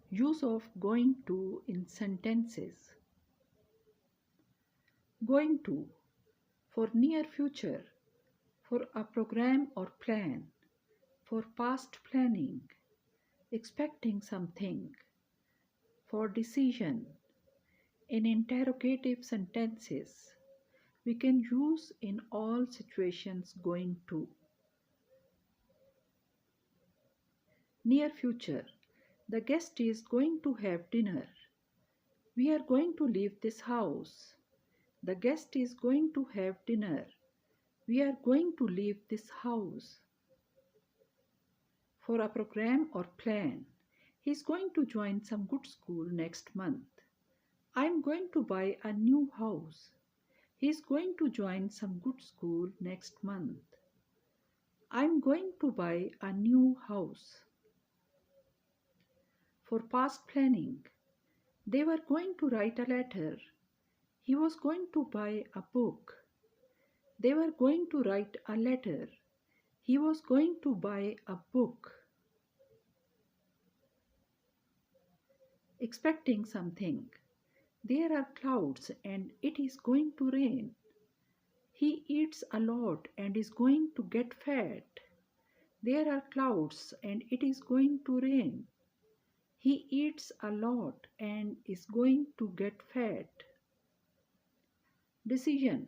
Use of going to in sentences. Going to for near future, for a program or plan, for past planning, expecting something, for decision. In interrogative sentences, we can use in all situations going to. Near future, the guest is going to have dinner. We are going to leave this house. The guest is going to have dinner. We are going to leave this house. For a program or plan, he is going to join some good school next month. I am going to buy a new house. He is going to join some good school next month. I am going to buy a new house. For past planning, they were going to write a letter. He was going to buy a book. They were going to write a letter. He was going to buy a book. Expecting something. There are clouds and it is going to rain. He eats a lot and is going to get fat. There are clouds and it is going to rain. He eats a lot and is going to get fat. Decision.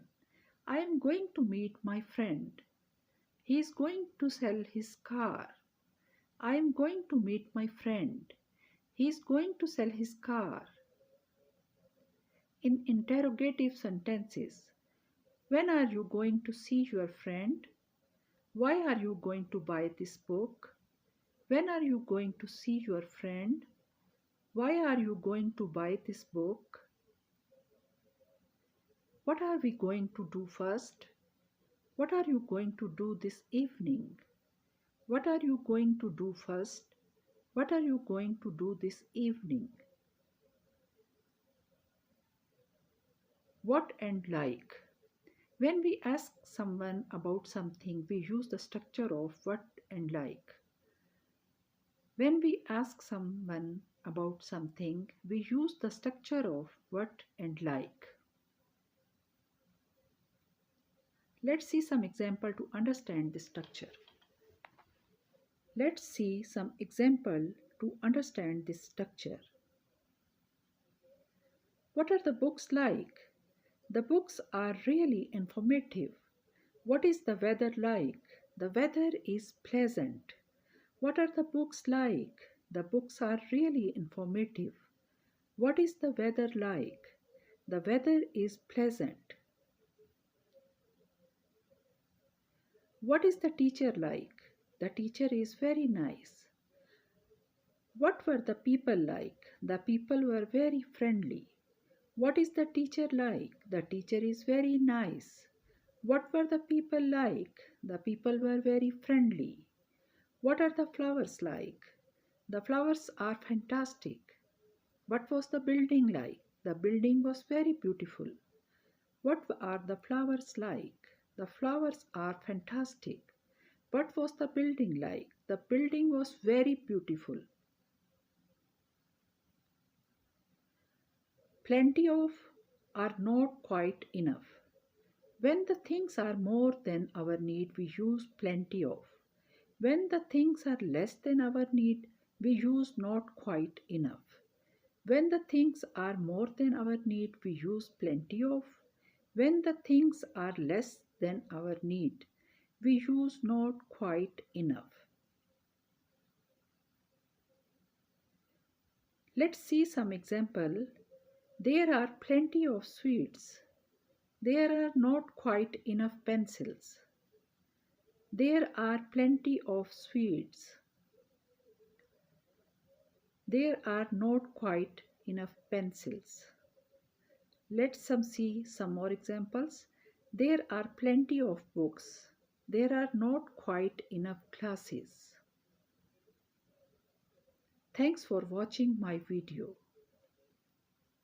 I am going to meet my friend. He is going to sell his car. I am going to meet my friend. He is going to sell his car. In interrogative sentences, when are you going to see your friend? Why are you going to buy this book? When are you going to see your friend? Why are you going to buy this book? What are we going to do first? What are you going to do this evening? What are you going to do first? What are you going to do this evening? What and like. When we ask someone about something, we use the structure of what and like. When we ask someone about something, we use the structure of what and like. Let's see some example to understand this structure. Let's see some example to understand this structure. What are the books like? The books are really informative. What is the weather like? The weather is pleasant. What are the books like? The books are really informative. What is the weather like? The weather is pleasant. What is the teacher like? The teacher is very nice. What were the people like? The people were very friendly. What is the teacher like? The teacher is very nice. What were the people like? The people were very friendly. What are the flowers like? The flowers are fantastic. What was the building like? The building was very beautiful. What are the flowers like? The flowers are fantastic. What was the building like? The building was very beautiful. Plenty of are not quite enough. When the things are more than our need, we use plenty of. When the things are less than our need, we use not quite enough. When the things are more than our need, we use plenty of. When the things are less than our need, we use not quite enough. Let's see some example. There are plenty of sweets. There are not quite enough pencils. There are plenty of sweets. There are not quite enough pencils. Let's see some more examples. There are plenty of books. There are not quite enough classes. Thanks for watching my video.